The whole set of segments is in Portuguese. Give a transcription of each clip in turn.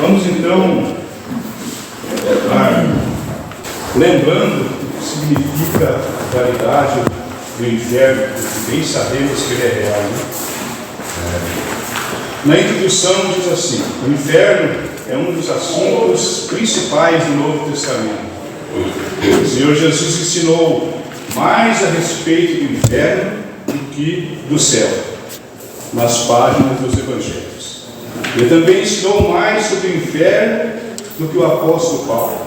Vamos então lembrando o que significa a realidade do inferno, porque bem sabemos que ele é real, né? Na introdução diz assim: o inferno é um dos assuntos principais do Novo Testamento. O Senhor Jesus ensinou mais a respeito do inferno do que do céu, nas páginas dos Evangelhos. Ele também ensinou mais sobre o inferno do que o apóstolo Paulo.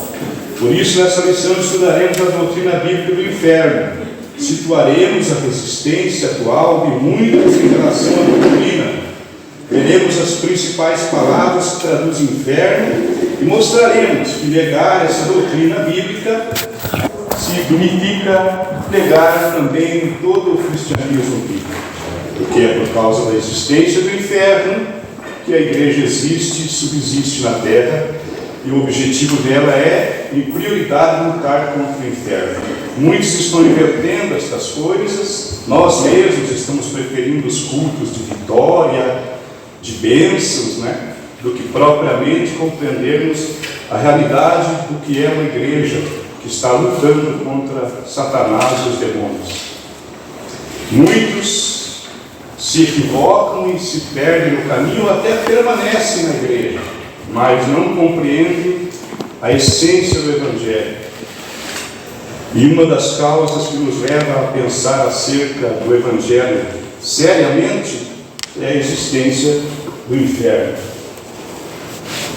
Por isso, nessa lição, estudaremos a doutrina bíblica do inferno. Situaremos a resistência atual de muitos em relação à doutrina. Veremos as principais palavras que traduzem inferno e mostraremos que negar essa doutrina bíblica significa negar também todo o cristianismo bíblico. Porque é por causa da existência do inferno que a igreja existe e subsiste na terra, e o objetivo dela é, em prioridade, lutar contra o inferno. Muitos estão invertendo estas coisas, nós mesmos estamos preferindo os cultos de vitória, de bênçãos, né, do que propriamente compreendermos a realidade do que é uma igreja que está lutando contra Satanás e os demônios. Muitos se equivocam e se perdem no caminho, até permanecem na igreja, mas não compreendem a essência do Evangelho. E uma das causas que nos leva a pensar acerca do Evangelho seriamente é a existência do inferno.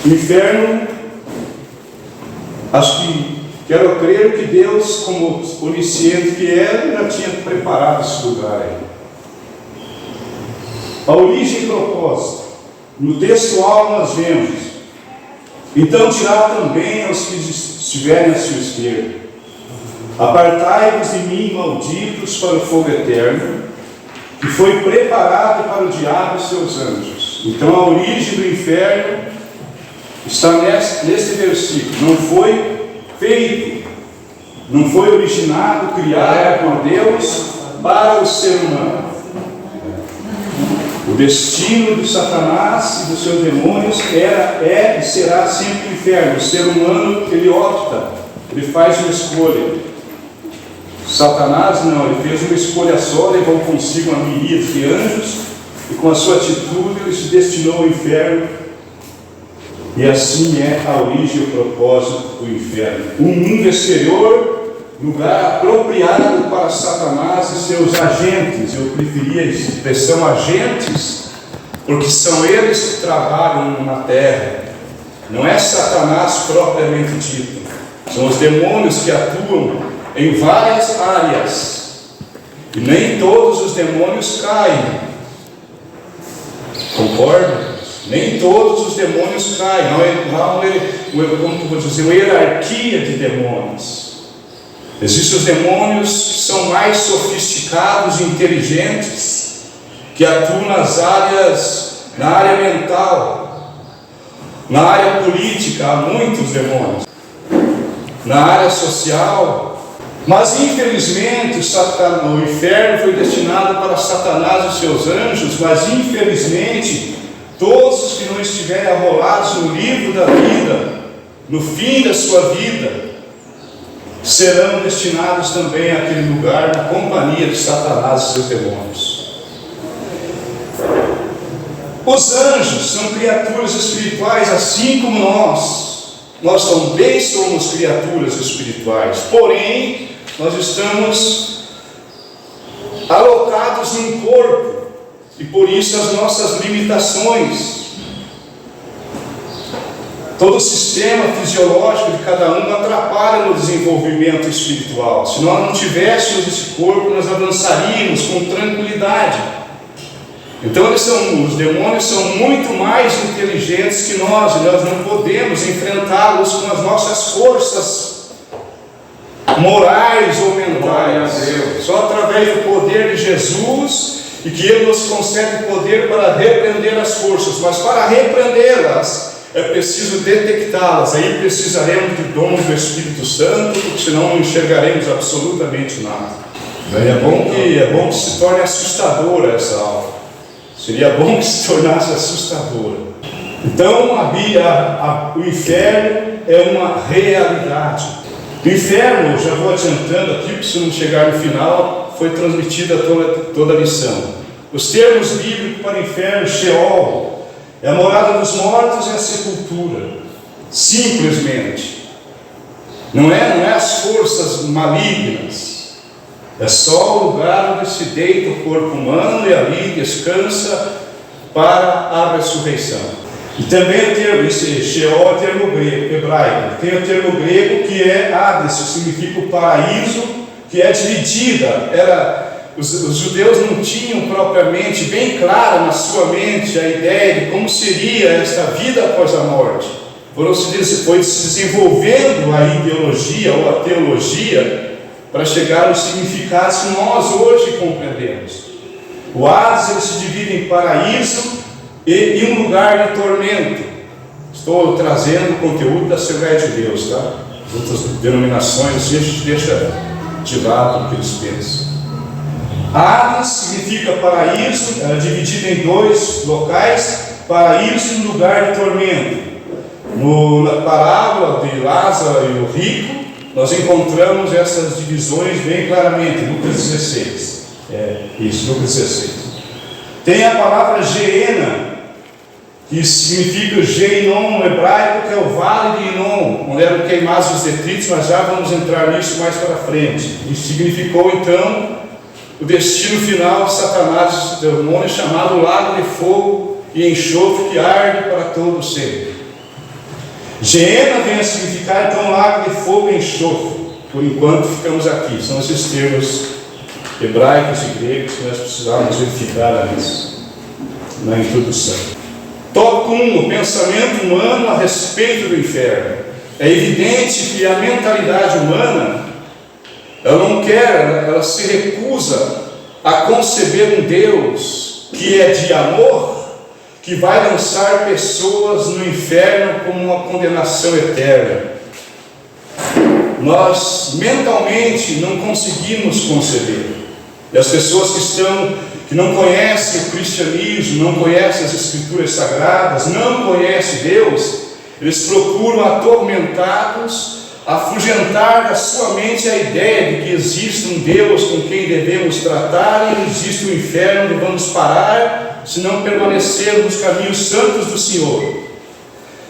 O inferno, quero crer que Deus, como onisciente que é, já tinha preparado esse lugar aí. A origem e propósito. No textual nós vemos: então dirá também aos que estiverem à sua esquerda: apartai-vos de mim, malditos, para o fogo eterno, que foi preparado para o diabo e seus anjos. Então a origem do inferno está neste versículo. Não foi feito, não foi originado, criado por Deus para o ser humano. O destino de Satanás e dos seus demônios é e será sempre o inferno. O ser humano, ele opta, ele faz uma escolha. Satanás não, ele fez uma escolha só, levou consigo uma miríade de anjos, e com a sua atitude ele se destinou ao inferno. E assim é a origem e o propósito do inferno. Um mundo exterior, lugar apropriado para Satanás e seus agentes. Eu preferia a expressão agentes, porque são eles que trabalham na terra. Não é Satanás propriamente dito. São os demônios que atuam em várias áreas. E nem todos os demônios caem. Concorda? Nem todos os demônios caem. Não há uma hierarquia de demônios. Existem os demônios que são mais sofisticados e inteligentes, que atuam na área mental, na área política. Há muitos demônios. Na área social. Mas infelizmente o inferno foi destinado para Satanás e seus anjos, mas infelizmente todos os que não estiverem arrolados no livro da vida, no fim da sua vida, serão destinados também àquele lugar na companhia de Satanás e seus demônios. Os anjos são criaturas espirituais assim como nós. Nós também somos criaturas espirituais, porém nós estamos alocados num corpo, e por isso as nossas limitações. Todo o sistema fisiológico de cada um atrapalha no desenvolvimento espiritual. Se nós não tivéssemos esse corpo, nós avançaríamos com tranquilidade. Então os demônios são muito mais inteligentes que nós, e nós não podemos enfrentá-los com as nossas forças morais ou mentais. Só através do poder de Jesus, e que Ele nos concede poder para repreender as forças. Mas para repreendê-las é preciso detectá-las. Aí precisaremos de dons do Espírito Santo, porque senão não enxergaremos absolutamente nada. É bom que se torne assustadora essa aula. Seria bom que se tornasse assustadora. Então o inferno é uma realidade. O inferno, já vou adiantando aqui, se não chegar no final, foi transmitida toda a lição. Os termos bíblicos para o inferno: Sheol, é a morada dos mortos e a sepultura. Simplesmente. Não é as forças malignas. É só o lugar onde se deita o corpo humano e ali descansa para a ressurreição. E também o termo, esse Sheol é termo hebraico. Tem o termo grego que é Hades, que significa o paraíso, que é dividida. Os judeus não tinham propriamente bem clara na sua mente a ideia de como seria esta vida após a morte. Foi se desenvolvendo a ideologia ou a teologia para chegar aos significados que nós hoje compreendemos. O Hades ele se divide em paraíso e um lugar de tormento. Estou trazendo o conteúdo da Assembleia de Deus, tá? As outras denominações, assim, a gente deixa de lado o que eles pensam. Hades significa paraíso, ela é dividida em dois locais: paraíso e lugar de tormento. Na parábola de Lázaro e o rico, nós encontramos essas divisões bem claramente. Lucas 16. Lucas 16. Tem a palavra Geena, que significa Geinom no hebraico, que é o vale de Inom, onde eram queimados os detritos, mas já vamos entrar nisso mais para frente. E significou então o destino final de Satanás, do demônio, chamado lago de fogo e enxofre que arde para todo sempre. Geena vem a significar então lago de fogo e enxofre. Por enquanto ficamos aqui. São esses termos hebraicos e gregos que nós precisávamos verificar na introdução. Tópico 1: o pensamento humano a respeito do inferno. É evidente que a mentalidade humana, ela se recusa a conceber um Deus que é de amor, que vai lançar pessoas no inferno como uma condenação eterna. Nós mentalmente não conseguimos conceber. E as pessoas que não conhecem o cristianismo, não conhecem as escrituras sagradas, não conhecem Deus, eles procuram, atormentados, afugentar da sua mente a ideia de que existe um Deus com quem devemos tratar e existe um inferno onde vamos parar se não permanecermos nos caminhos santos do Senhor.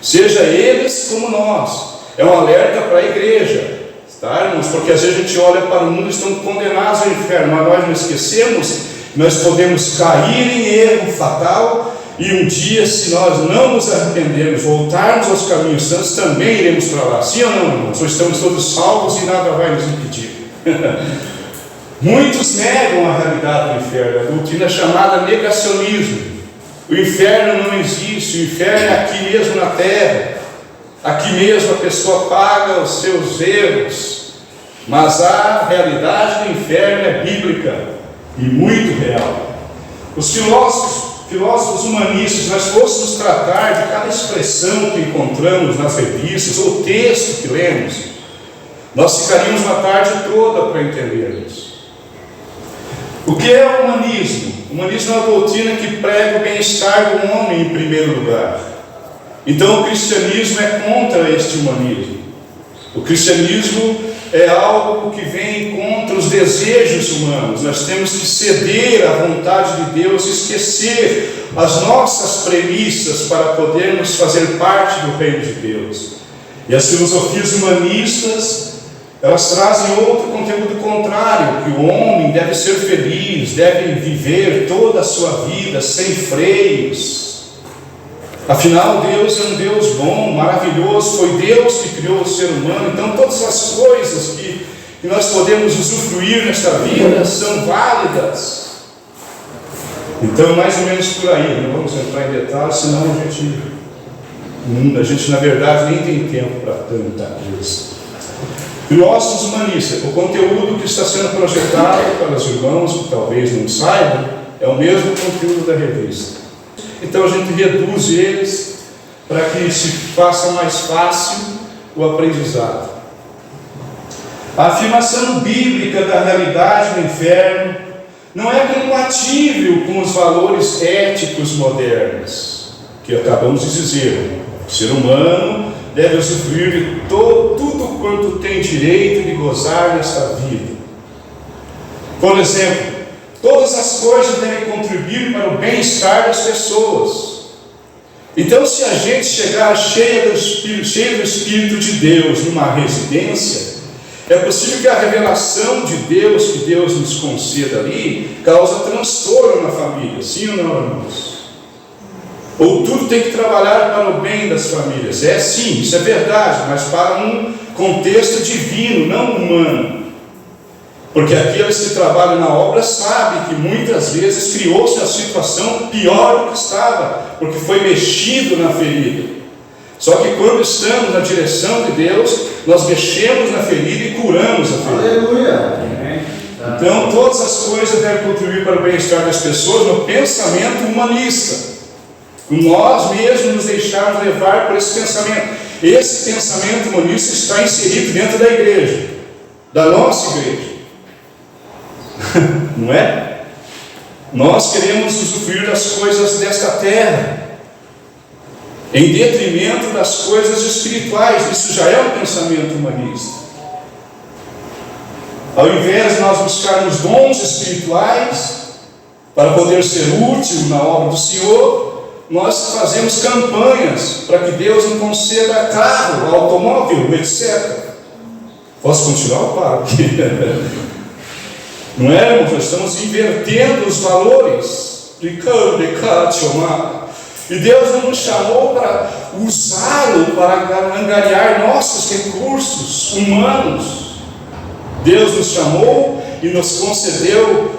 Seja eles como nós. É um alerta para a igreja, tá, irmãos? Porque às vezes a gente olha para o mundo e estão condenados ao inferno, mas nós não esquecemos que nós podemos cair em erro fatal e um dia, se nós não nos arrependermos, voltarmos aos caminhos santos, também iremos para lá. Sim ou não, irmãos? Ou estamos todos salvos e nada vai nos impedir. Muitos negam a realidade do inferno. A doutrina é chamada negacionismo. O inferno não existe. O inferno é aqui mesmo na terra. Aqui mesmo a pessoa paga os seus erros. Mas a realidade do inferno é bíblica e muito real. Os filósofos humanistas, se nós fôssemos tratar de cada expressão que encontramos nas revistas ou texto que lemos, nós ficaríamos uma tarde toda para entendermos. O que é o humanismo? O humanismo é uma doutrina que prega o bem-estar do homem em primeiro lugar. Então o cristianismo é contra este humanismo. O cristianismo é algo que vem contra os desejos humanos. Nós temos que ceder à vontade de Deus, esquecer as nossas premissas para podermos fazer parte do reino de Deus. E as filosofias humanistas, elas trazem outro conteúdo contrário, que o homem deve ser feliz, deve viver toda a sua vida sem freios. Afinal, Deus é um Deus bom, maravilhoso, foi Deus que criou o ser humano, então todas as coisas que nós podemos usufruir nesta vida são válidas. Então, mais ou menos por aí, não vamos entrar em detalhes, senão a gente na verdade nem tem tempo para tanta coisa. Filósofos humanistas, o conteúdo que está sendo projetado para os irmãos que talvez não saibam, é o mesmo conteúdo da revista. Então a gente reduz eles para que se faça mais fácil o aprendizado. A afirmação bíblica da realidade do inferno não é compatível com os valores éticos modernos. que acabamos de dizer. O ser humano deve usufruir de tudo quanto tem direito de gozar nesta vida. Por exemplo, todas as coisas devem contribuir para o bem-estar das pessoas. Então, se a gente chegar cheio do Espírito de Deus numa residência, é possível que a revelação de Deus, que Deus nos conceda ali, cause transtorno na família, sim ou não, irmãos? Ou tudo tem que trabalhar para o bem das famílias? É sim, isso é verdade, mas para um contexto divino, não humano. Porque aqueles que trabalham na obra sabem que muitas vezes criou-se a situação pior do que estava, porque foi mexido na ferida. Só que quando estamos na direção de Deus, nós mexemos na ferida e curamos a ferida. Aleluia! Então todas as coisas devem contribuir para o bem-estar das pessoas no pensamento humanista. Nós mesmos nos deixarmos levar por esse pensamento. Esse pensamento humanista está inserido dentro da igreja, da nossa igreja. Não é? Nós queremos usufruir das coisas desta terra, em detrimento das coisas espirituais. Isso já é um pensamento humanista. Ao invés de nós buscarmos dons espirituais para poder ser útil na obra do Senhor, nós fazemos campanhas para que Deus nos conceda carro, automóvel, etc. Posso continuar ou paro aqui? Não é, irmãos? Nós estamos invertendo os valores. E Deus não nos chamou para usá-lo para angariar nossos recursos humanos. Deus nos chamou e nos concedeu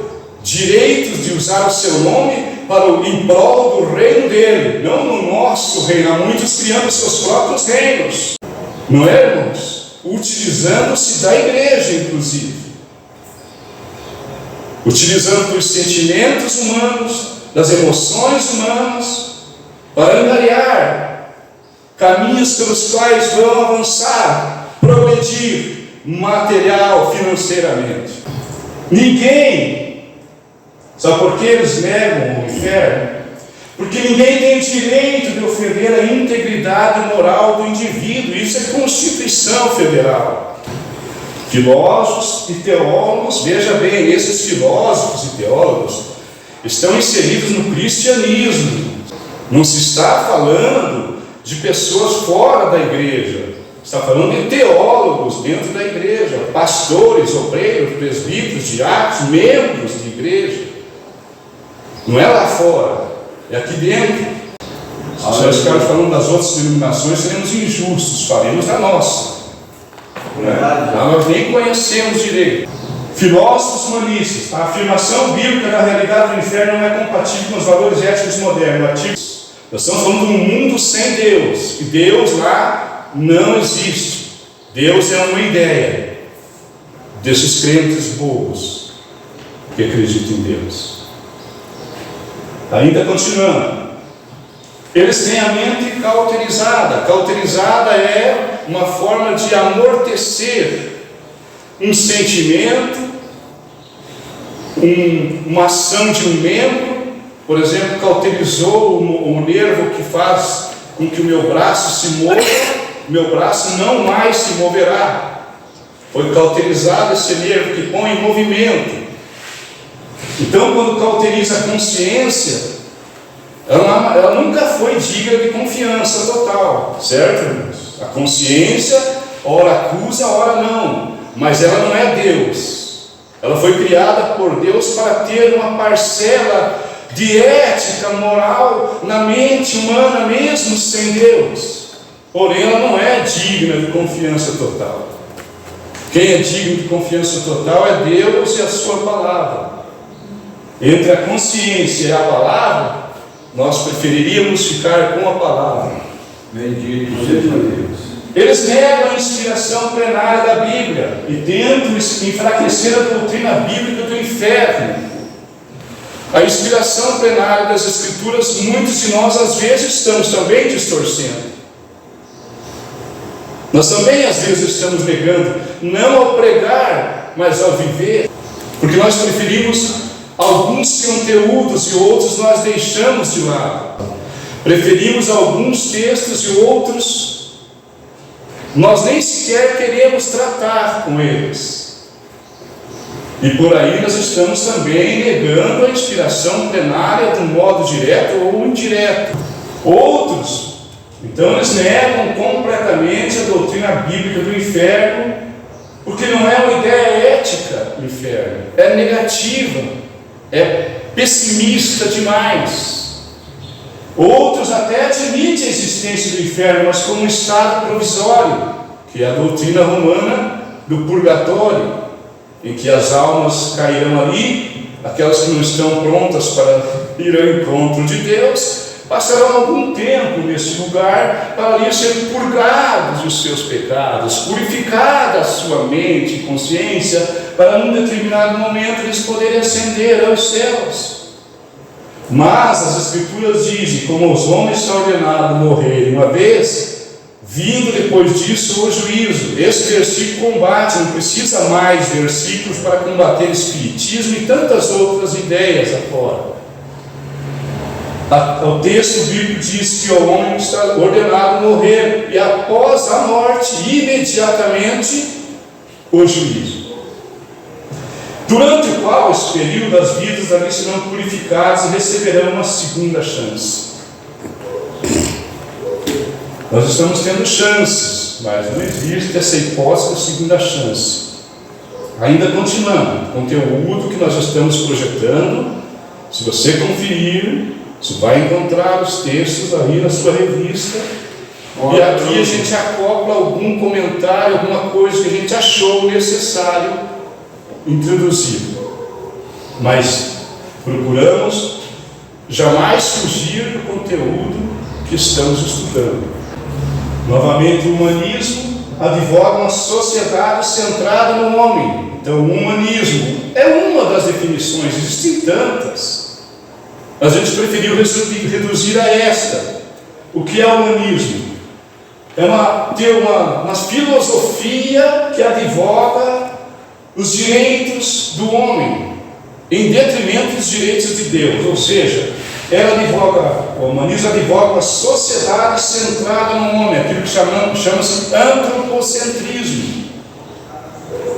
direitos de usar o seu nome em prol do reino dele, não no nosso reino. Há muitos criando seus próprios reinos, não é, irmãos? Utilizando-se da igreja, inclusive. Utilizando dos sentimentos humanos, das emoções humanas, para angariar caminhos pelos quais vão avançar, progredir material, financeiramente. Ninguém, sabe por que eles negam o inferno? Porque ninguém tem direito de ofender a integridade moral do indivíduo. Isso é Constituição Federal. Filósofos e teólogos, veja bem, esses filósofos e teólogos estão inseridos no cristianismo. Não se está falando de pessoas fora da igreja, está falando de teólogos dentro da igreja, pastores, obreiros, presbíteros, diáconos, membros de igreja. Não é lá fora, é aqui dentro. Se nós ficarmos falando das outras denominações, seremos injustos, faremos da nossa. Nós nem conhecemos direito. Filósofos humanistas, a afirmação bíblica da realidade do inferno não é compatível com os valores éticos modernos. Nós estamos falando de um mundo sem Deus, e Deus lá não existe. Deus é uma ideia desses crentes bobos que acreditam em Deus. Ainda continuando, eles têm a mente cauterizada. Cauterizada é uma forma de amortecer um sentimento, uma ação de um membro. Por exemplo, cauterizou o nervo que faz com que o meu braço se mova, meu braço não mais se moverá. Foi cauterizado esse nervo que põe em movimento. Então, quando cauteriza a consciência, ela nunca foi digna de confiança total, certo, irmãos? A consciência, ora acusa, ora não, mas ela não é Deus. Ela foi criada por Deus para ter uma parcela de ética, moral na mente humana, mesmo sem Deus. Porém, ela não é digna de confiança total. Quem é digno de confiança total é Deus e a sua palavra. Entre a consciência e a palavra, nós preferiríamos ficar com a palavra. Bendito seja Deus. Eles negam a inspiração plenária da Bíblia e tentam enfraquecer a doutrina bíblica do inferno. A inspiração plenária das Escrituras, muitos de nós às vezes estamos também distorcendo. Nós também às vezes estamos negando, não ao pregar, mas ao viver, porque nós preferimos alguns conteúdos e outros nós deixamos de lado. preferimos alguns textos e outros nós nem sequer queremos tratar com eles. E por aí nós estamos também negando a inspiração plenária de um modo direto ou indireto. Outros, então, eles negam completamente a doutrina bíblica do inferno, porque não é uma ideia ética do inferno, é negativa, é pessimista demais. Outros até admitem a existência do inferno, mas como um estado provisório, que é a doutrina romana do purgatório, em que as almas cairão ali, aquelas que não estão prontas para ir ao encontro de Deus, passarão algum tempo nesse lugar para ali serem purgados os seus pecados, purificada a sua mente e consciência, para num determinado momento eles poderem ascender aos céus. Mas as Escrituras dizem, como os homens são ordenados morrerem uma vez, vindo depois disso o juízo. Esse versículo combate, não precisa mais versículos para combater espiritismo e tantas outras ideias afora. O texto bíblico diz que o homem está ordenado morrer e após a morte, imediatamente, o juízo. Durante o qual, esse período, as vidas ali serão purificadas e receberão uma segunda chance. Nós estamos tendo chances, mas não existe essa hipótese da segunda chance. Ainda continuando, o conteúdo que nós estamos projetando, se você conferir, você vai encontrar os textos aí na sua revista. E aqui a gente acopla algum comentário, alguma coisa que a gente achou necessário introduzir. Mas procuramos jamais fugir do conteúdo que estamos estudando. Novamente, o humanismo advoga uma sociedade centrada no homem. Então, o humanismo é uma das definições, existem tantas. A gente preferiu reduzir a esta. O que é o humanismo? É ter uma filosofia que advoga os direitos do homem em detrimento dos direitos de Deus. Ou seja, o humanismo advoga uma sociedade centrada no homem, aquilo que chama-se antropocentrismo.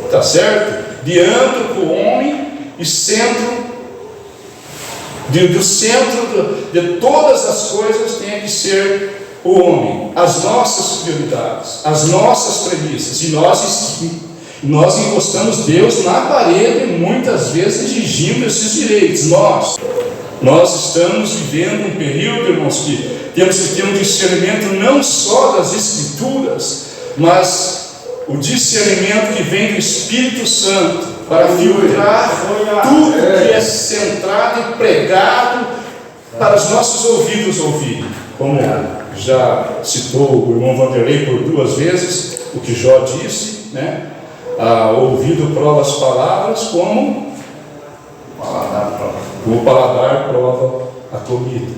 Tá certo? De antropo, homem, e centro, do centro de todas as coisas tem que ser o homem, as nossas prioridades, as nossas premissas. E nós encostamos Deus na parede, muitas vezes exigindo esses direitos. Nós estamos vivendo um período, irmãos, que temos que ter um discernimento não só das Escrituras, mas o discernimento que vem do Espírito Santo, para filtrar tudo que é centrado e pregado para os nossos ouvidos ouvirem. Como já citou o irmão Vanderlei por 2 vezes, o que Jó disse, né? Ouvido prova as palavras, como o paladar prova a comida.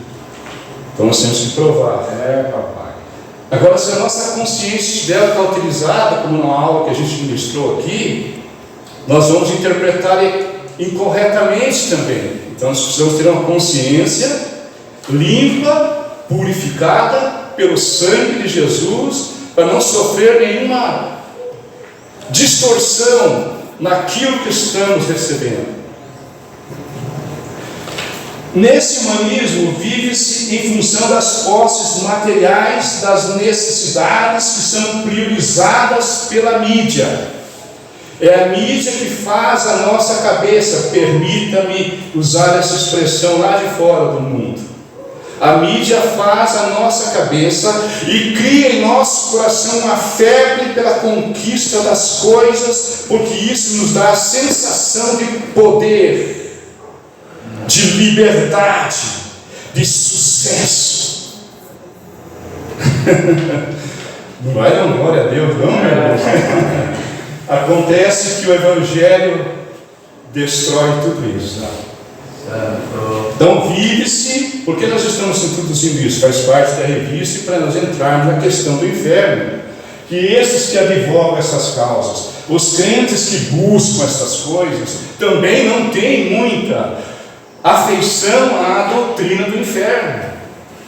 Então nós temos que provar. Agora, se a nossa consciência estiver cauterizada, como na aula que a gente ministrou aqui, nós vamos interpretar incorretamente também. Então nós precisamos ter uma consciência limpa, purificada pelo sangue de Jesus, para não sofrer nenhuma distorção naquilo que estamos recebendo. Nesse humanismo vive-se em função das posses materiais, das necessidades que são priorizadas pela mídia. É a mídia que faz a nossa cabeça, permita-me usar essa expressão lá de fora do mundo. A mídia faz a nossa cabeça e cria em nosso coração uma febre pela conquista das coisas, porque isso nos dá a sensação de poder, de liberdade, de sucesso. Não vai dar glória a Deus, não, meu irmão? Acontece que o Evangelho destrói tudo isso. Então vive-se, porque nós estamos introduzindo isso, faz parte da revista, e para nós entrarmos na questão do inferno, que esses que advogam essas causas, os crentes que buscam essas coisas, também não têm muita afeição à doutrina do inferno.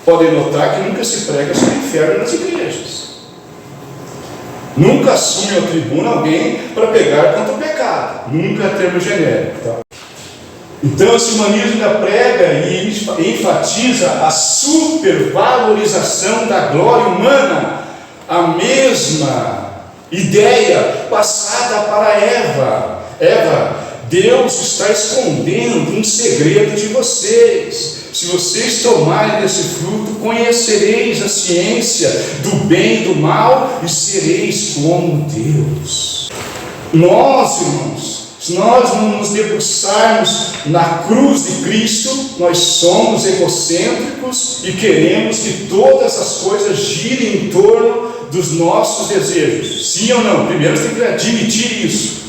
podem notar que nunca se prega sobre o inferno nas igrejas. Nunca assume a tribuna alguém para pegar contra o pecado. Nunca é termo genérico. Tá? Então esse humanismo ainda prega e enfatiza a supervalorização da glória humana, a mesma ideia passada para Eva. Eva, Deus está escondendo um segredo de vocês. Se vocês tomarem desse fruto, conhecereis a ciência do bem e do mal e sereis como Deus. Nós, irmãos, se nós não nos debruçarmos na cruz de Cristo, nós somos egocêntricos e queremos que todas as coisas girem em torno dos nossos desejos. Sim ou não? Primeiro tem que admitir isso.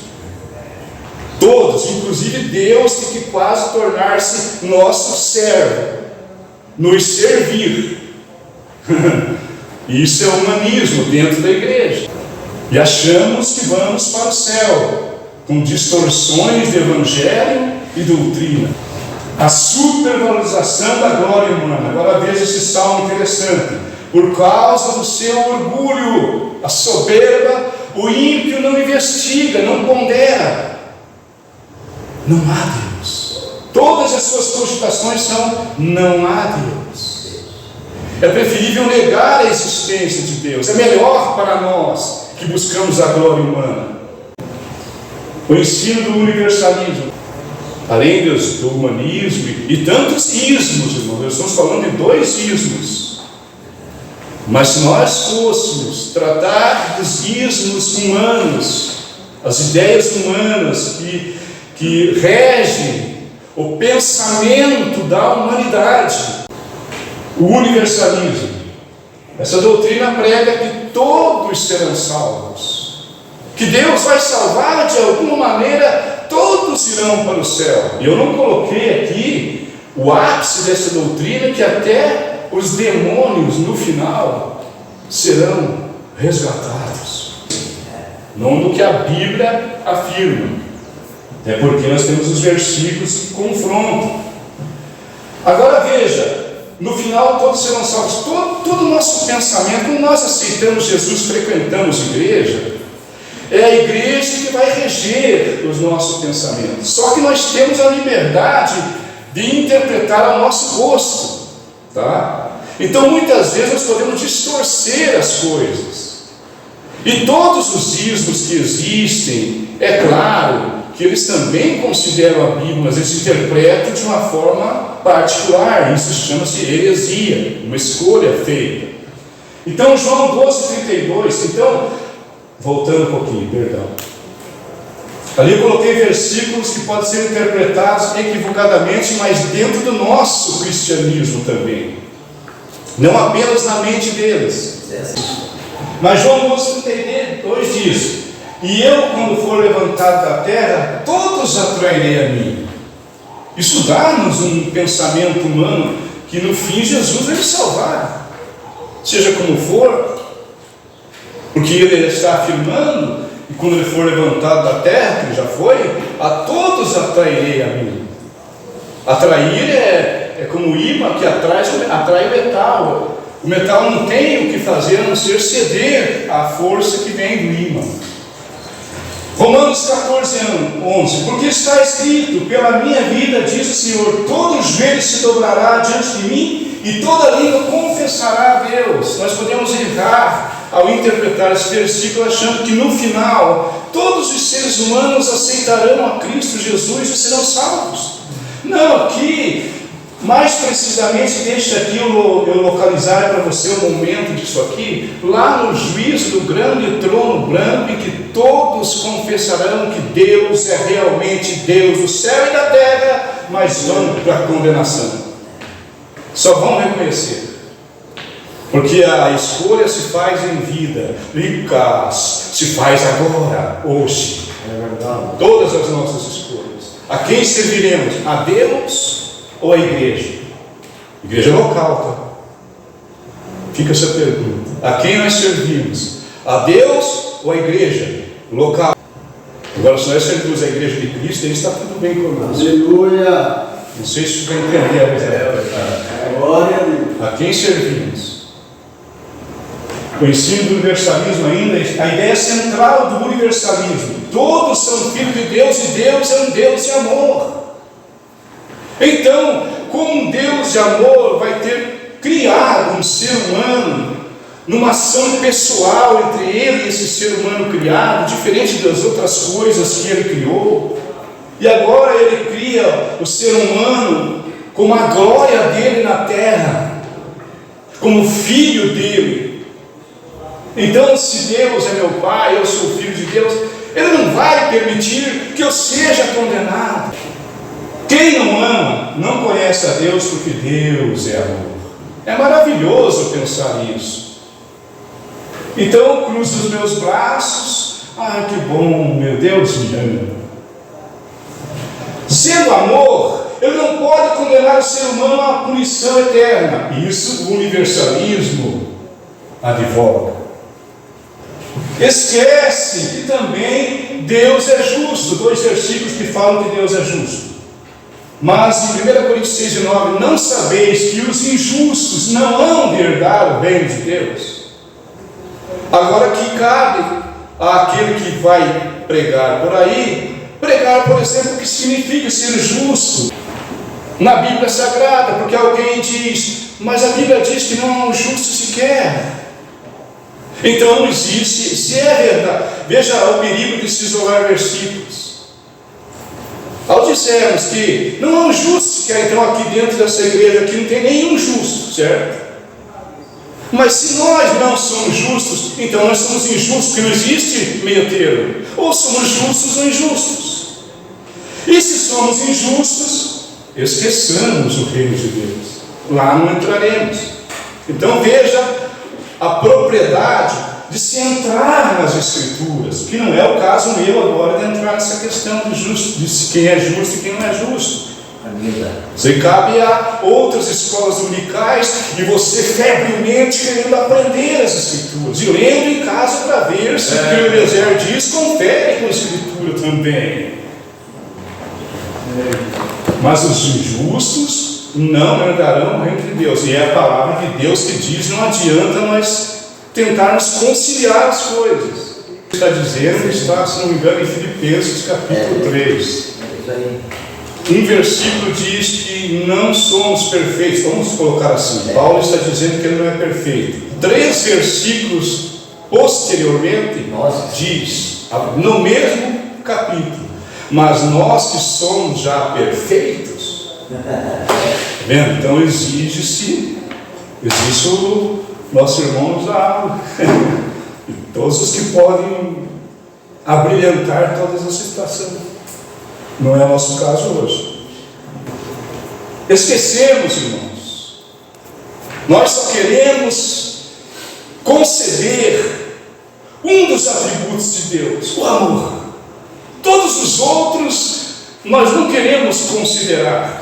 Todos, inclusive Deus, tem que quase tornar-se nosso servo, nos servir. Isso é humanismo dentro da igreja. E achamos que vamos para o céu, com distorções de evangelho e doutrina. A supervalorização da glória humana. Agora veja esse salmo interessante. Por causa do seu orgulho, a soberba, o ímpio não investiga, não pondera. Não há Deus. Todas as suas cogitações são: não há Deus. É preferível negar a existência de Deus. É melhor para nós que buscamos a glória humana. O ensino do universalismo, além do humanismo e tantos ismos, irmãos, nós estamos falando de 2 ismos. Mas se nós fôssemos tratar dos ismos humanos, as ideias humanas que regem o pensamento da humanidade, o universalismo, essa doutrina prega que todos serão salvos, que Deus vai salvar de alguma maneira, todos irão para o céu. E eu não coloquei aqui o ápice dessa doutrina, que até os demônios no final serão resgatados, não do que a Bíblia afirma. É porque nós temos os versículos que confrontam. Agora veja, no final todos serão salvos. Todo o nosso pensamento, quando nós aceitamos Jesus, frequentamos igreja, é a igreja que vai reger os nossos pensamentos. Só que nós temos a liberdade de interpretar ao nosso gosto, tá? Então muitas vezes nós podemos distorcer as coisas. E todos os ismos que existem, é claro que eles também consideram a Bíblia, mas eles interpretam de uma forma particular. Isso chama-se heresia, uma escolha feita. Então João 12:32, então, voltando um pouquinho, perdão. Ali eu coloquei versículos que podem ser interpretados equivocadamente, mas dentro do nosso cristianismo também, não apenas na mente deles. Mas João 12:32 diz: e eu, quando for levantado da terra, todos atrairei a mim. Isso dá-nos um pensamento humano que no fim Jesus vai nos salvar, seja como for, porque ele está afirmando, e quando ele for levantado da terra, que ele já foi, a todos atrairei a mim. Atrair é como o ímã que atrai o metal. O metal não tem o que fazer a não ser ceder à força que vem do ímã. Romanos 14:11, porque está escrito: pela minha vida, diz o Senhor, todo joelho se dobrará diante de mim e toda língua confessará a Deus. Nós podemos errar ao interpretar esse versículo achando que no final todos os seres humanos aceitarão a Cristo Jesus e serão salvos. Não, aqui mais precisamente, deixa aqui eu localizar para você o momento disso aqui, lá no juízo do grande trono branco, em que todos confessarão que Deus é realmente Deus do céu e da terra, mas vão para a condenação. Só vão reconhecer, porque a escolha se faz em vida, Lucas, se faz agora, hoje. É verdade. Todas as nossas escolhas. A quem serviremos? A Deus ou a igreja? Igreja local, tá? Fica essa pergunta. A quem nós servimos? A Deus ou a igreja local? Agora, se nós servimos a igreja de Cristo, aí está tudo bem conosco. Aleluia! Não sei se você vai entender. Glória a Deus. A quem servimos? O ensino do universalismo ainda, a ideia central do universalismo: todos são filhos de Deus e Deus é um Deus de amor. Então, como um Deus de amor vai ter criado um ser humano numa ação pessoal entre ele e esse ser humano criado, diferente das outras coisas que ele criou, e agora ele cria o ser humano como a glória dele na terra, como filho dele. Então, se Deus é meu Pai, eu sou filho de Deus, Ele não vai permitir que eu seja condenado. Quem não ama, não conhece a Deus, porque Deus é amor. É maravilhoso pensar isso. Então eu cruzo os meus braços, que bom, meu Deus me ama. Sendo amor, Ele não pode condenar o ser humano a uma punição eterna. Isso o universalismo advoga. Esquece que também Deus é justo. 2 versículos que falam que Deus é justo. Mas em 1 Coríntios 6:9, não sabeis que os injustos não hão de herdar o reino de Deus? Agora que cabe àquele que vai pregar por aí, pregar, por exemplo, o que significa ser justo na Bíblia Sagrada, porque alguém diz, mas a Bíblia diz que não há um justo sequer. Então não existe, se é verdade, veja o perigo de se isolar versículos. Ao dizermos que não há um justo sequer, então aqui dentro dessa igreja aqui não tem nenhum justo, certo? Mas se nós não somos justos, então nós somos injustos, porque não existe meio termo. Ou somos justos ou injustos. E se somos injustos, esqueçamos o reino de Deus. Lá não entraremos. Então veja a propriedade de se entrar nas Escrituras, que não é o caso meu agora de entrar nessa questão de justo, de quem é justo e quem não é justo. Você cabe a outras escolas dominicais e você febrilmente querendo aprender as Escrituras e lendo em casa para ver se o que o Eliezer diz confere com a Escritura também. Mas os injustos não herdarão o reino de Deus, e é a palavra de Deus que diz: não adianta nós tentarmos conciliar as coisas. Está dizendo, está, se não me engano, em Filipenses capítulo 3. Um versículo diz que não somos perfeitos. Vamos colocar assim: Paulo está dizendo que ele não é perfeito. 3 versículos posteriormente diz, no mesmo capítulo: mas nós que somos já perfeitos. Vendo? Então existe o nosso irmão usado e todos os que podem abrilhantar todas as situações. Não é o nosso caso hoje. Esquecemos, irmãos. Nós só queremos conceder um dos atributos de Deus, o amor. Todos os outros nós não queremos considerar.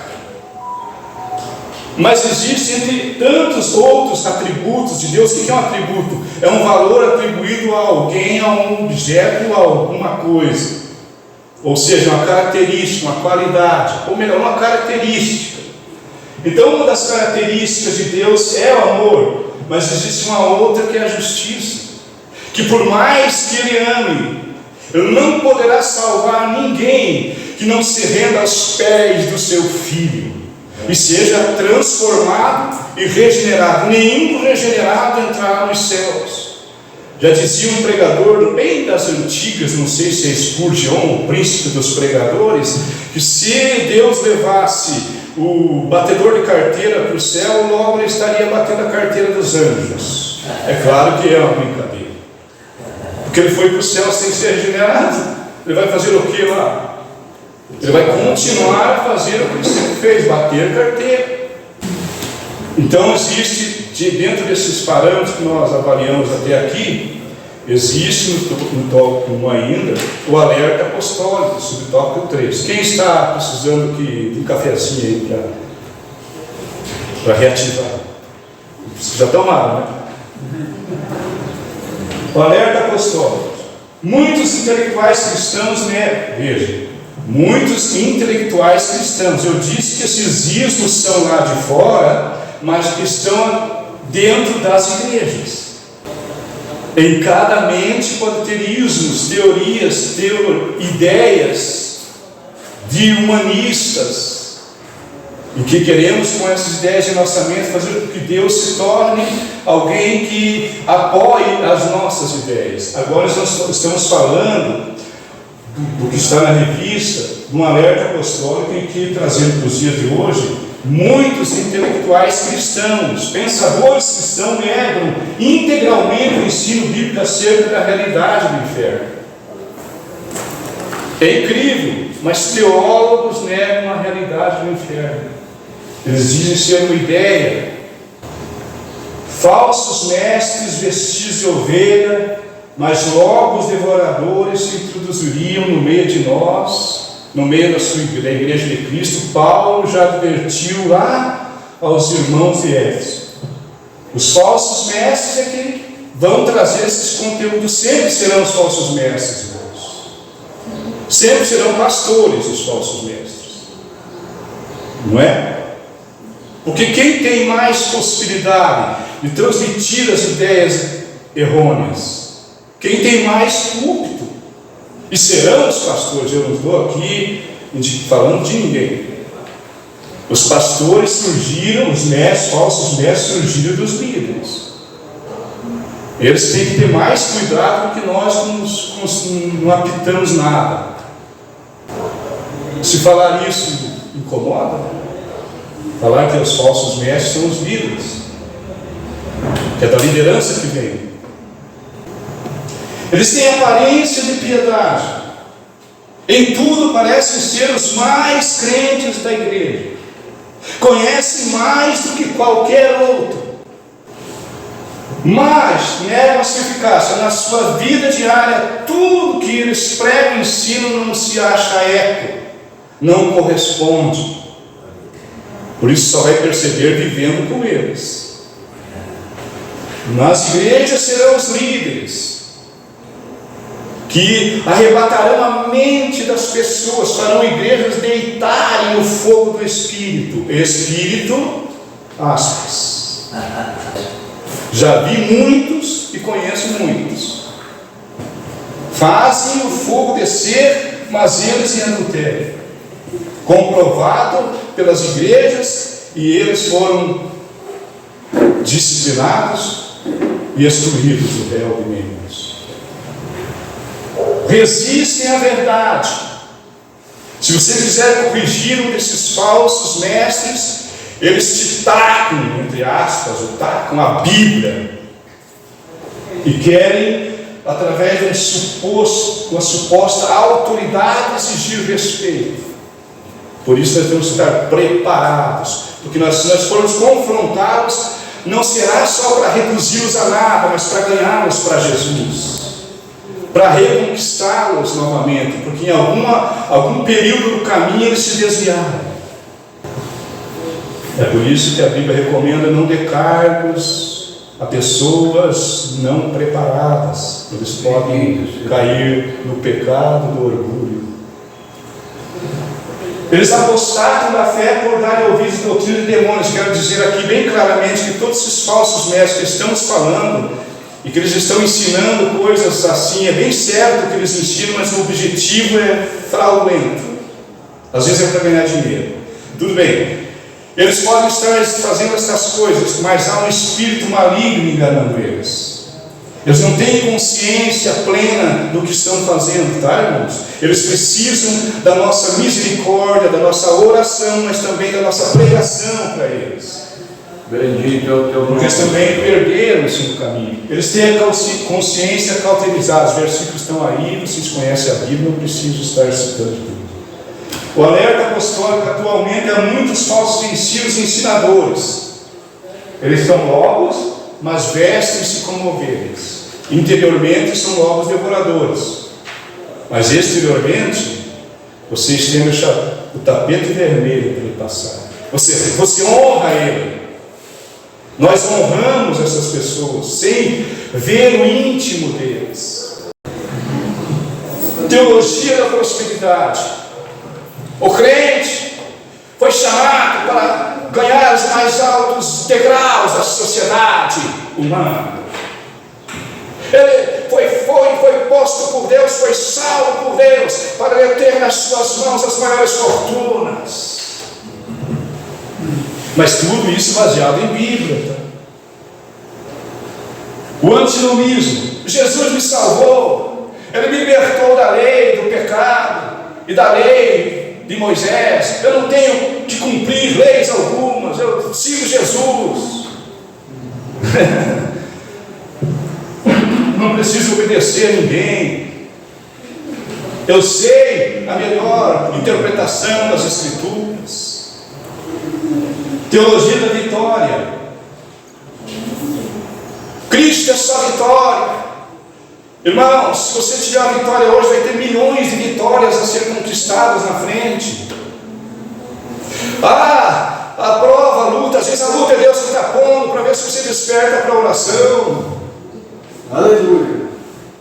Mas existe entre tantos outros atributos de Deus. O que é um atributo? É um valor atribuído a alguém, a um objeto, a alguma coisa. Ou seja, uma característica, uma qualidade, ou melhor, uma característica. Então uma das características de Deus é o amor, mas existe uma outra que é a justiça, que por mais que Ele ame, Ele não poderá salvar ninguém que não se renda aos pés do seu Filho e seja transformado e regenerado. Nenhum regenerado entrará nos céus. Já dizia um pregador bem das antigas, não sei se é Spurgeon, o príncipe dos pregadores, que se Deus levasse o batedor de carteira para o céu, logo ele estaria batendo a carteira dos anjos. É claro que é uma brincadeira, porque ele foi para o céu sem ser regenerado. Ele vai fazer o que lá? Ele vai continuar a fazer o que ele sempre fez, bater a carteira. Então existe, dentro desses parâmetros que nós avaliamos até aqui, existe no tópico 1 ainda o alerta apostólico, subtópico 3. Quem está precisando de um cafezinho aí para reativar? Já tomaram, né? O alerta apostólico. Muitos intelectuais cristãos negam. Veja, muitos intelectuais cristãos. Eu disse que esses ismos são lá de fora, mas que estão dentro das igrejas. Em cada mente pode ter ismos, teorias, ideias de humanistas, e que queremos com essas ideias em nossa mente fazer com que Deus se torne alguém que apoie as nossas ideias. Agora nós estamos falando do que está na revista, de um alerta apostólico em que, trazendo para os dias de hoje, muitos intelectuais cristãos, pensadores cristãos, negam integralmente o ensino bíblico acerca da realidade do inferno. É incrível, mas teólogos negam a realidade do inferno. Eles dizem ser uma ideia. Falsos mestres vestidos de ovelha, mas logo os devoradores se introduziriam no meio de nós, no meio da igreja de Cristo. Paulo já advertiu lá aos irmãos de Éfeso. Os falsos mestres é que vão trazer esses conteúdos. Sempre serão os falsos mestres, irmãos. Sempre serão pastores os falsos mestres, não é? Porque quem tem mais possibilidade de transmitir as ideias errôneas? Quem tem mais púlpito? E serão os pastores. Eu não estou aqui falando de ninguém. Os pastores surgiram, os mestres, falsos mestres surgiram dos líderes. Eles têm que ter mais cuidado do que nós não apitamos nada. Se falar isso incomoda? Falar que os falsos mestres são os líderes, que é da liderança que vem. Eles têm aparência de piedade, em tudo parecem ser os mais crentes da igreja, conhecem mais do que qualquer outro, mas negam a sua eficácia na sua vida diária. Tudo que eles pregam e ensinam não se acha eco, não corresponde. Por isso só vai perceber vivendo com eles. Nas igrejas serão os líderes que arrebatarão a mente das pessoas, farão igrejas deitarem no fogo do Espírito. Espírito, aspas. Já vi muitos e conheço muitos. Fazem o fogo descer, mas eles em adultério. Comprovado pelas igrejas, e eles foram disciplinados e excluídos do réu de membros. Resistem à verdade. Se você quiser corrigir um desses falsos mestres, eles te tacam, entre aspas, ou tacam a Bíblia, e querem, através de uma suposta autoridade, exigir respeito. Por isso nós temos que estar preparados, porque se nós formos confrontados, não será só para reduzi-los a nada, mas para ganhá-los para Jesus, para reconquistá-los novamente, porque em algum período do caminho eles se desviaram. É por isso que a Bíblia recomenda não dê cargos a pessoas não preparadas. Eles podem cair no pecado do orgulho. Eles apostatam da fé por darem ouvidos à doutrina de demônios. Quero dizer aqui bem claramente que todos esses falsos mestres que estamos falando e que eles estão ensinando coisas assim, é bem certo que eles ensinam, mas o objetivo é fraudulento. Às vezes é para ganhar dinheiro. Tudo bem. Eles podem estar fazendo essas coisas, mas há um espírito maligno enganando eles. Eles não têm consciência plena do que estão fazendo, tá, irmãos? Eles precisam da nossa misericórdia, da nossa oração, mas também da nossa pregação para eles. Bendito é o teu nome. Porque eles também perderam-se no caminho. Eles têm a consciência cauterizada. Os versículos estão aí, vocês conhecem a Bíblia, não preciso estar citando tudo. O alerta apostólico atualmente há muitos falsos ensinos e ensinadores. Eles são lobos, mas vestem-se como ovelhas. Interiormente são lobos devoradores, mas exteriormente vocês têm o tapete vermelho para ele passar. Você honra ele. Nós honramos essas pessoas sem ver o íntimo deles. Teologia da prosperidade. O crente foi chamado para ganhar os mais altos degraus da sociedade humana. Ele foi posto por Deus, foi salvo por Deus, para ele ter nas suas mãos as maiores fortunas. Mas tudo isso baseado em Bíblia. Tá? O antinomismo. Jesus me salvou, Ele me libertou da lei, do pecado e da lei de Moisés. Eu não tenho que cumprir leis algumas, eu sigo Jesus. Não preciso obedecer a ninguém. Eu sei a melhor interpretação das Escrituras. Teologia da vitória. Cristo é só vitória. Irmãos, se você tiver uma vitória hoje, vai ter milhões de vitórias a ser conquistadas na frente. A prova, a luta, às vezes a luta é Deus que está pondo para ver se você desperta para a oração. Aleluia.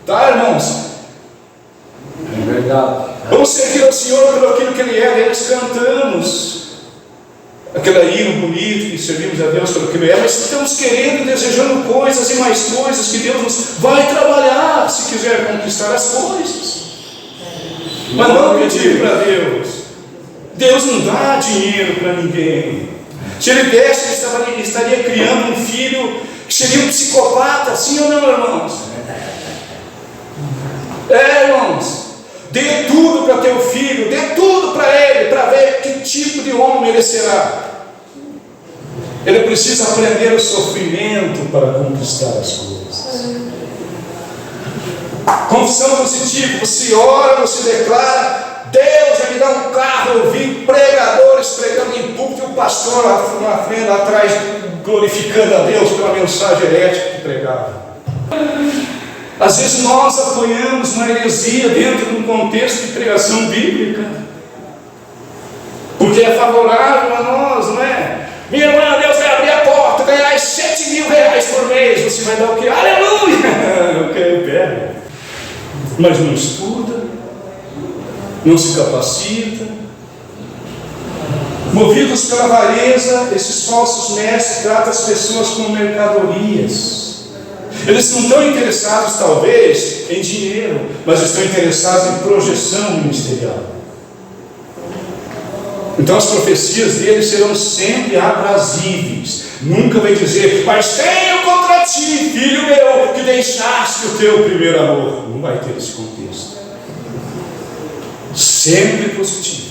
Tá, irmãos? É verdade. Vamos servir ao Senhor pelo aquilo que Ele é. Nós cantamos aquela hino bonito que servimos a Deus pelo que Ele é, mas estamos querendo, desejando coisas e mais coisas que Deus nos vai trabalhar se quiser conquistar as coisas. Mas não pedir para Deus. Deus não dá dinheiro para ninguém. Se Ele desse, Ele estaria criando um filho que seria um psicopata, sim ou não, irmãos? Irmãos, dê tudo para teu filho, dê tudo para ele, para ver que tipo de homem ele será. Ele precisa aprender o sofrimento para conquistar as coisas. Confissão positiva, você ora, você declara, Deus vai me dar um carro. Eu vi pregadores pregando em púlpito e o pastor na frente, lá atrás, glorificando a Deus pela mensagem herética que pregava. Às vezes nós apoiamos uma heresia dentro de um contexto de pregação bíblica, porque é favorável a nós, não é? Minha irmã, Deus vai abrir a porta, ganhar 7 mil reais por mês, você vai dar o quê? Aleluia! Eu pego. Mas não estuda, não se capacita. Movidos pela avareza, esses falsos mestres tratam as pessoas como mercadorias. Eles não estão interessados, talvez, em dinheiro, mas estão interessados em projeção ministerial. Então as profecias deles serão sempre aprazíveis. Nunca vai dizer, mas tenho contra ti, filho meu, que deixaste o teu primeiro amor. Não vai ter esse contexto. Sempre positivo.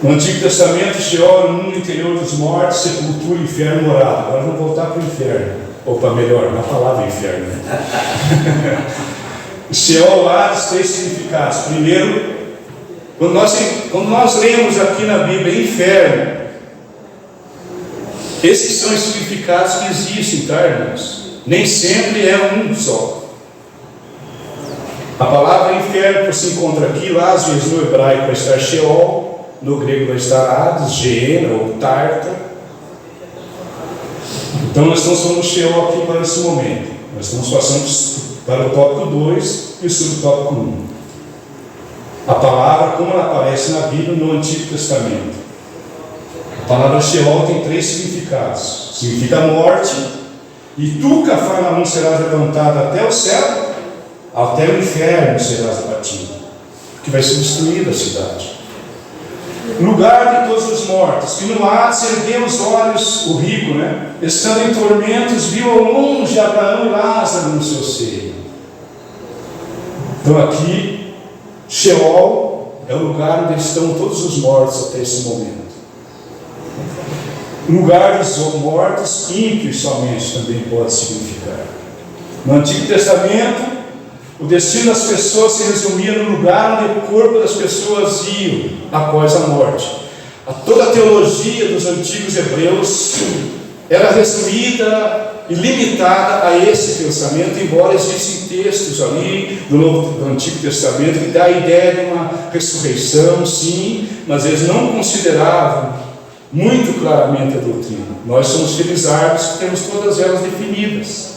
No Antigo Testamento, Sheol, o mundo interior dos mortos, sepultura, inferno, morada. Agora vamos voltar para o inferno. Ou para melhor, na palavra inferno. Sheol lá tem 3 significados. Primeiro, quando nós lemos aqui na Bíblia inferno, esses são os significados que existem, tá, irmãos? Nem sempre é um só. A palavra inferno se encontra aqui, lá às vezes no hebraico vai estar Sheol, no grego vai estar Hades, Geena ou Tártaro. Então nós estamos falando do Sheol aqui para esse momento. Nós estamos passando para o tópico 2 e o subtópico 1. A palavra, como ela aparece na Bíblia no Antigo Testamento. A palavra Sheol tem 3 significados. Significa morte. E tu, Cafarnaum, serás levantado até o céu, até o inferno serás abatido, porque vai ser destruída a cidade. Lugar de todos os mortos, que no Hades ergueu os olhos, o rico, né? Estando em tormentos, viu ao longe Abraão e Lázaro no seu seio. Então aqui, Sheol é o lugar onde estão todos os mortos até esse momento. Lugar dos mortos, ímpios somente também pode significar. No Antigo Testamento, o destino das pessoas se resumia no lugar onde o corpo das pessoas ia após a morte. Toda a teologia dos antigos hebreus era resumida e limitada a esse pensamento, embora existem textos ali do Antigo Testamento que dá a ideia de uma ressurreição, sim, mas eles não consideravam muito claramente a doutrina. Nós somos felizardos que temos todas elas definidas.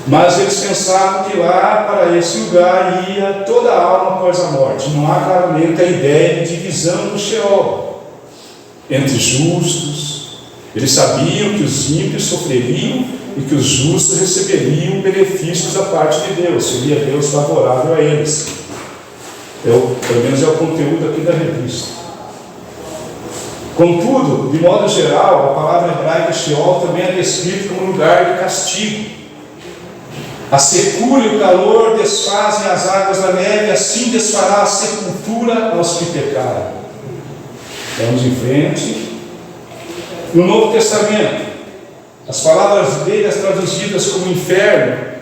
Mas eles pensavam que lá, para esse lugar, ia toda a alma após a morte. Não há claramente a ideia de divisão do Sheol entre justos. Eles sabiam que os ímpios sofreriam e que os justos receberiam benefícios da parte de Deus. Seria Deus favorável a eles. Pelo menos é o conteúdo aqui da revista. Contudo, de modo geral, a palavra hebraica Sheol também é descrita como lugar de castigo. A secura e o calor desfazem as águas da neve, assim desfará a sepultura aos que pecaram. Vamos em frente. No Novo Testamento, as palavras gregas traduzidas como inferno,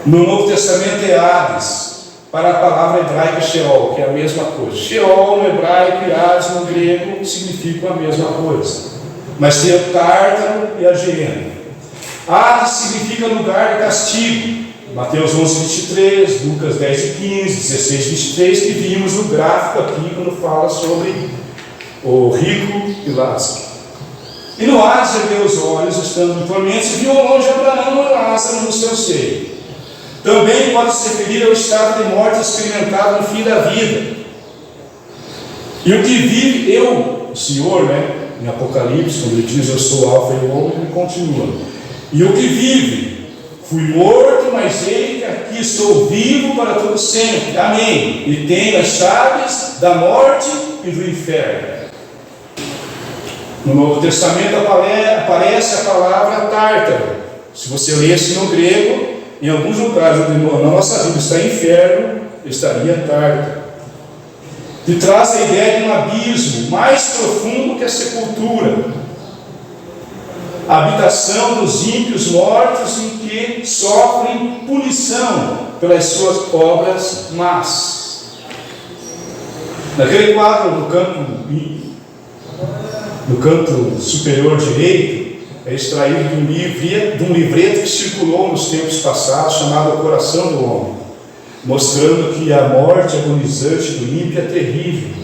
no Novo Testamento é Hades, para a palavra hebraica Sheol, que é a mesma coisa. Sheol no hebraico e Hades no grego significam a mesma coisa, mas tem o Tártaro e a Geena. Hades significa lugar de castigo. Mateus 11, 23, Lucas 10 e 15, 16, 23, que vimos no gráfico aqui quando fala sobre o rico e Lázaro. E no Hades ergueu os olhos, estando em tormentos, e viu ao longe Abraão e Lázaro no seu seio. Também pode se referir ao estado de morte experimentado no fim da vida. E o que vive, o Senhor, em Apocalipse, quando ele diz eu sou o Alfa e o Ômega, ele continua. E o que vive, fui morto, mas eis que aqui estou vivo para todo sempre. Amém. E tenho as chaves da morte e do inferno. No Novo Testamento aparece a palavra Tártaro. Se você lesse no grego, em alguns lugares onde na nossa vida está inferno, estaria Tártaro. E traz a ideia de um abismo mais profundo que a sepultura. A habitação dos ímpios mortos em que sofrem punição pelas suas obras más. Naquele quadro no canto superior direito, é extraído de um livreto que circulou nos tempos passados, chamado O Coração do Homem, mostrando que a morte agonizante do ímpio é terrível.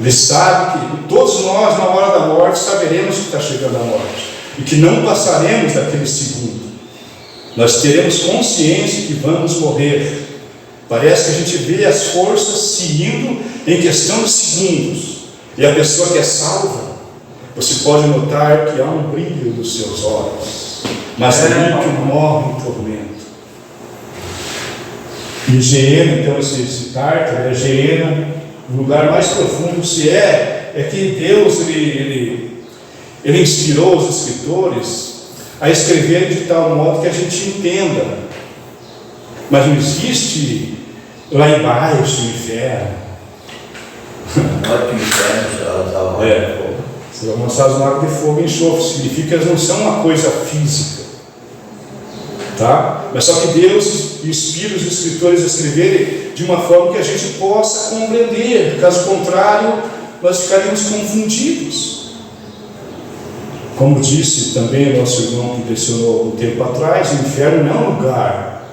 Ele sabe que todos nós, na hora da morte, saberemos que está chegando a morte. E que não passaremos daquele segundo. Nós teremos consciência que vamos morrer. Parece que a gente vê as forças se indo em questão de segundos. E a pessoa que é salva, você pode notar que há um brilho nos seus olhos. Mas o ímpio morre em tormento. E Geena, então, esse Tártaro, Geena, o lugar mais profundo é que Deus, Ele inspirou os escritores a escrever de tal modo que a gente entenda. Mas não existe lá embaixo o inferno. Olha que inferno, serão lançados no lago de fogo e enxofre. Significa que eles não são uma coisa física. Tá? Mas só que Deus inspira os escritores a escreverem de uma forma que a gente possa compreender. Caso contrário, nós ficaríamos confundidos. Como disse também o nosso irmão que lecionou um tempo atrás, o inferno não é um lugar,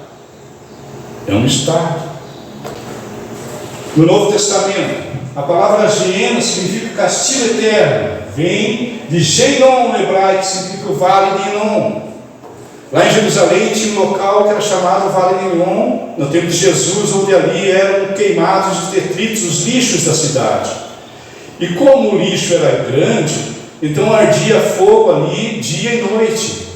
é um estado. No Novo Testamento, a palavra Geena significa castigo eterno, vem de Geinon no hebraico, que significa o vale de Enom. Lá em Jerusalém tinha um local que era chamado Vale de Enom, no tempo de Jesus, onde ali eram queimados os detritos, os lixos da cidade. E como o lixo era grande, então ardia fogo ali dia e noite.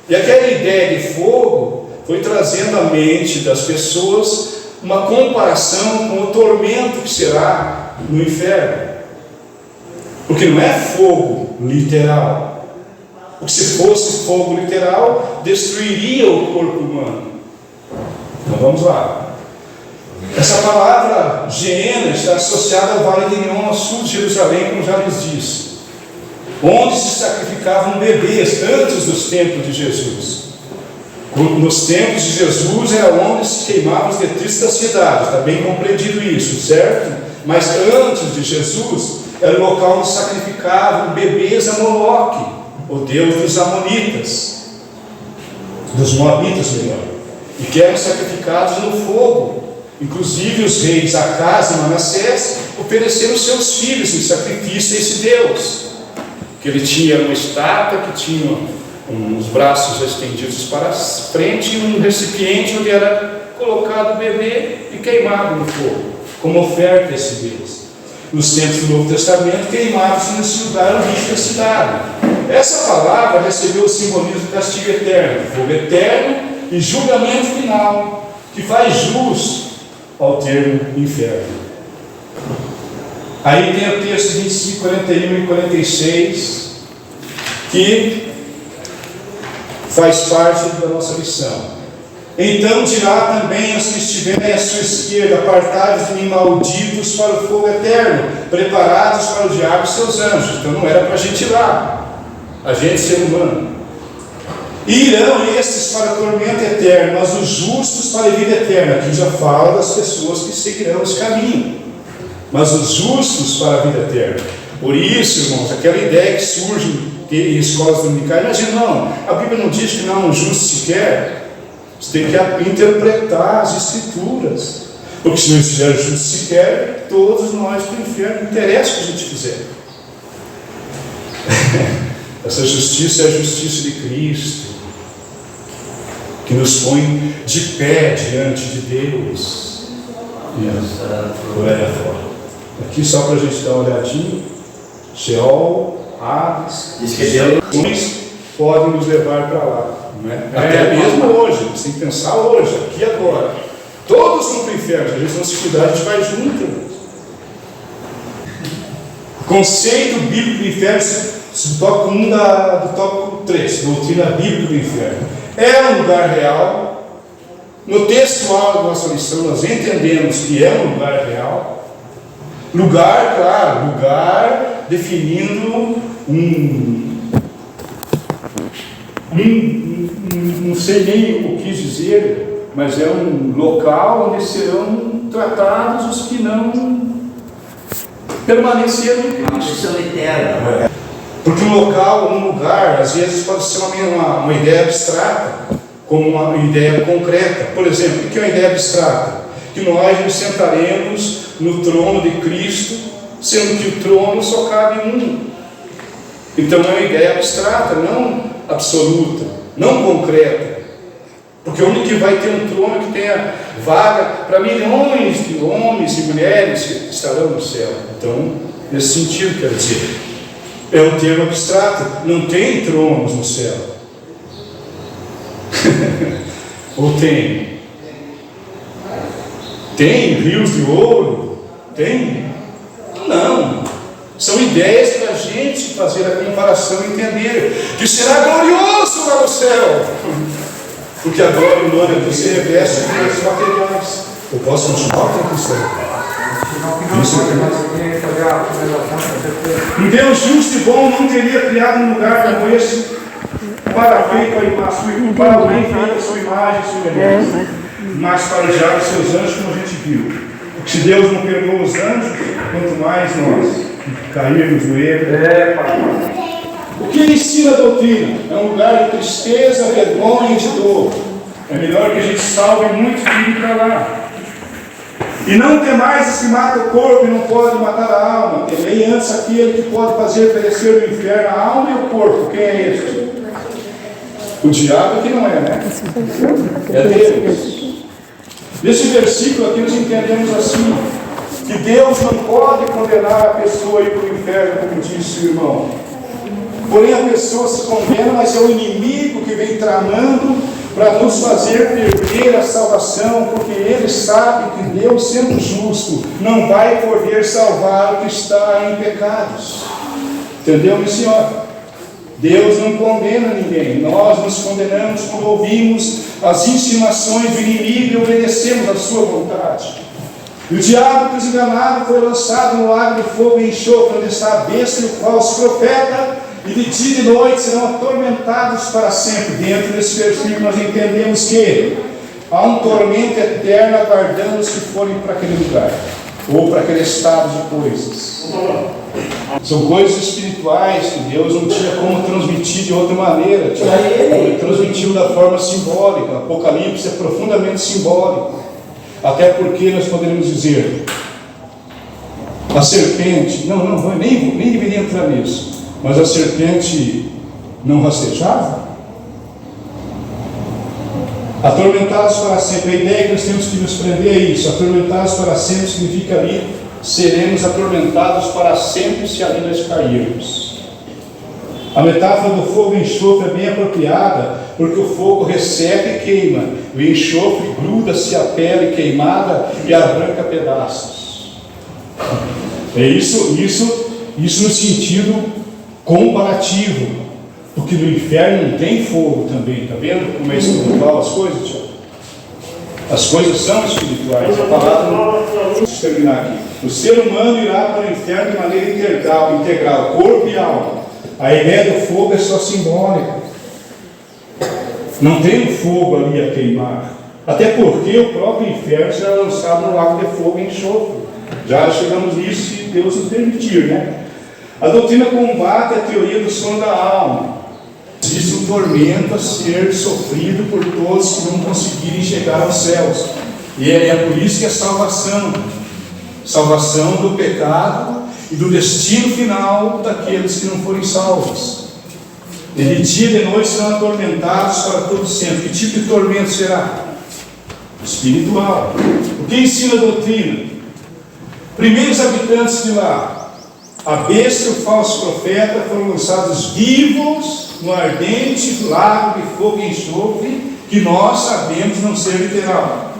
E aquela ideia de fogo foi trazendo à mente das pessoas uma comparação com o tormento que será no inferno. Porque não é fogo literal. Porque se fosse fogo literal, destruiria o corpo humano. Então vamos lá. Essa palavra Geena está associada ao Vale de Enom, ao sul de Jerusalém, como já lhes disse, onde se sacrificavam bebês antes dos tempos de Jesus. Nos tempos de Jesus era onde se queimavam os detritos da cidade, está bem compreendido isso, certo? Mas antes de Jesus era o local onde sacrificavam bebês a Moloque, o deus dos Amonitas, dos Moabitas melhor, e que eram sacrificados no fogo. Inclusive os reis Acaz e Manassés ofereceram seus filhos em sacrifício a esse deus. Que ele tinha uma estátua que tinha uns braços estendidos para frente e um recipiente onde era colocado o bebê e queimado no fogo, como oferta a esse Deus. Nos tempos do Novo Testamento, queimados nesse lugar o lixo da cidade. Essa palavra recebeu o simbolismo do castigo eterno, fogo eterno e julgamento final, que faz jus ao termo inferno. Aí tem o texto 25, 41 e 46, que faz parte da nossa lição. Então dirá também aos que estiverem à sua esquerda: apartai-vos de mim, malditos, para o fogo eterno, preparados para o diabo e seus anjos. Então não era para a gente ir lá, a gente ser humano. E irão estes para o tormento eterno, mas os justos para a vida eterna. Aqui já fala das pessoas que seguirão esse caminho, mas os justos para a vida eterna. Por isso, irmãos, aquela ideia que surge em escolas dominicais, imagina, não, a Bíblia não diz que não é um justo sequer. Você tem que interpretar as Escrituras, porque se não estiver justo sequer, todos nós para o inferno, não interessa o que a gente fizer. Essa justiça é a justiça de Cristo, que nos põe de pé diante de Deus. Aqui só para a gente dar uma olhadinha: Sheol, Hades, podem nos levar para lá. Até mesmo hoje, você tem que pensar hoje, aqui e agora. Todos vão para o inferno, se a gente não se cuidar, a gente vai junto. O conceito bíblico do inferno, do tópico 1 do tópico 3, doutrina bíblica do inferno. É um lugar real. No textual da nossa lição, nós entendemos que é um lugar real. Lugar, claro, lugar definindo não sei nem o que dizer, mas é um local onde serão tratados os que não permaneceram em Cristo. Porque um lugar, às vezes pode ser uma ideia abstrata, como uma ideia concreta. Por exemplo, o que é uma ideia abstrata? Que nós nos sentaremos no trono de Cristo, sendo que o trono só cabe um. Então é uma ideia abstrata, não absoluta, não concreta. Porque onde que vai ter um trono que tenha vaga para milhões de homens e mulheres que estarão no céu? Então, nesse sentido, quero dizer, é um termo abstrato. Não tem tronos no céu. Ou tem? Tem rios de ouro? Tem? Não. São ideias para a gente fazer a comparação e entender que será glorioso lá no céu. Porque a glória e o nome aqui se reveste de coisas materiais. Eu posso continuar com a questão? Um Deus justo e bom não teria criado um lugar como esse para alguém feito a sua imagem e semelhança, mas para o diabo e seus anjos, como a gente viu. Porque se Deus não perdoou os anjos, quanto mais nós cairmos no erro. O que ensina a doutrina? É um lugar de tristeza, vergonha e de dor. É melhor que a gente salve muito filho para lá. E não temais os que matam o corpo e não podem matar a alma. Temei antes aquele que pode fazer perecer do inferno a alma e o corpo. Quem é este? O diabo que não é, né? É Deus. Nesse versículo aqui nós entendemos assim, que Deus não pode condenar a pessoa a ir para o inferno, como disse o irmão. Porém a pessoa se condena, mas é o inimigo que vem tramando para nos fazer perder a salvação, porque ele sabe que Deus, sendo justo, não vai poder salvar o que está em pecados. Entendeu, minha senhora? Deus não condena ninguém. Nós nos condenamos quando ouvimos as insinuações do inimigo e obedecemos a sua vontade. E o diabo desenganado foi lançado no lago de fogo e enxofre, onde está a besta e o falso profeta, e de dia e de noite serão atormentados para sempre. Dentro desse versículo nós entendemos que há um tormento eterno aguardando os que forem para aquele lugar, ou para aquele estado de coisas. São coisas espirituais que Deus não tinha como transmitir de outra maneira. Ele transmitiu da forma simbólica. O Apocalipse é profundamente simbólico. Até porque nós poderíamos dizer, a serpente, nem deveria entrar nisso, mas a serpente não rastejava? Atormentados para sempre. A ideia é que nós temos que nos prender a isso. Atormentados para sempre significa ali, seremos atormentados para sempre se ali nós cairmos. A metáfora do fogo e enxofre é bem apropriada, porque o fogo resseca e queima, o enxofre gruda-se à pele queimada e arranca pedaços. É isso no sentido comparativo, porque no inferno não tem fogo também. Está vendo como é espiritual as coisas, Tiago? As coisas são espirituais. A palavra, deixa eu terminar aqui. O ser humano irá para o inferno de maneira integral, corpo e alma. A ideia do fogo é só simbólica. Não tem um fogo ali a queimar. Até porque o próprio inferno será lançado no lago de fogo e enxofre. Já chegamos nisso, se Deus nos permitir, né? A doutrina combate a teoria do sono da alma. Existe um tormento a ser sofrido por todos que não conseguirem chegar aos céus. E é por isso que é salvação do pecado e do destino final daqueles que não forem salvos. E de dia e de noite serão atormentados para todo sempre. Que tipo de tormento será? Espiritual. O que ensina a doutrina? Primeiros habitantes de lá, a besta e o falso profeta foram lançados vivos no ardente lago de fogo e enxofre, que nós sabemos não ser literal.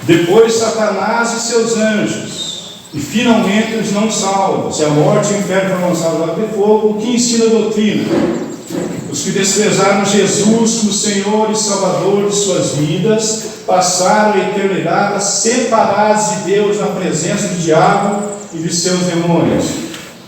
Depois Satanás e seus anjos. E finalmente os não salvos. E a morte e o inferno foram lançados no lago de fogo. O que ensina a doutrina? Os que desprezaram Jesus como Senhor e Salvador de suas vidas passaram a eternidade separados de Deus na presença do diabo e de seus demônios.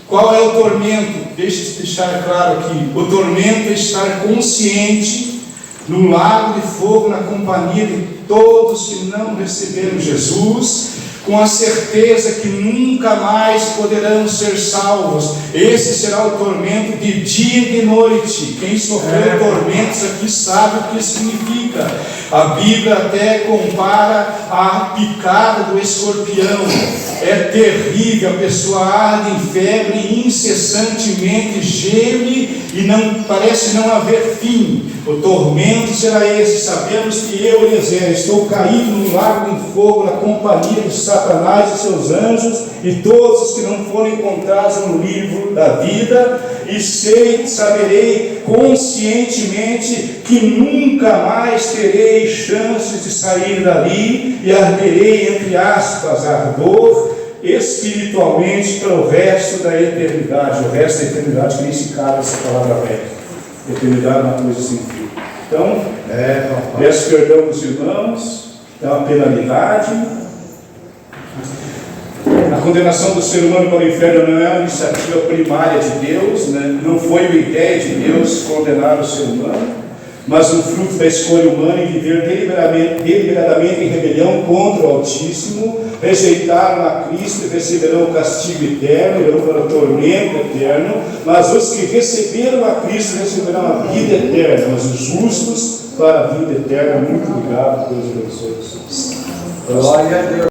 Qual é o tormento? Deixa eu deixar claro aqui. O tormento é estar consciente no lago de fogo na companhia de todos que não receberam Jesus, com a certeza que nunca mais poderão ser salvos. Esse será o tormento de dia e de noite. Quem sofreu tormentos aqui sabe o que significa. A Bíblia até compara a picada do escorpião. É terrível, a pessoa arde em febre incessantemente, geme e parece não haver fim. O tormento será esse. Sabemos que eu, Eliezer, estou caído no lago de fogo na companhia de Satanás e seus anjos e todos os que não foram encontrados no livro da vida, e saberei conscientemente que nunca mais terei chances de sair dali e arderei, entre aspas, ardor espiritualmente para o resto da eternidade. O resto da eternidade que nem se cabe essa palavra velha. Eternidade é uma coisa sem fim. Então, peço perdão dos irmãos, é uma penalidade. A condenação do ser humano para o inferno não é uma iniciativa primária de Deus, né? Não foi uma ideia de Deus condenar o ser humano, mas um fruto da escolha humana em viver deliberadamente em rebelião contra o Altíssimo. Rejeitaram a Cristo e receberão o castigo eterno, irão para o tormento eterno, mas os que receberam a Cristo receberão a vida eterna, mas os justos para a vida eterna. Muito obrigado, Deus abençoe vocês. Glória a Deus.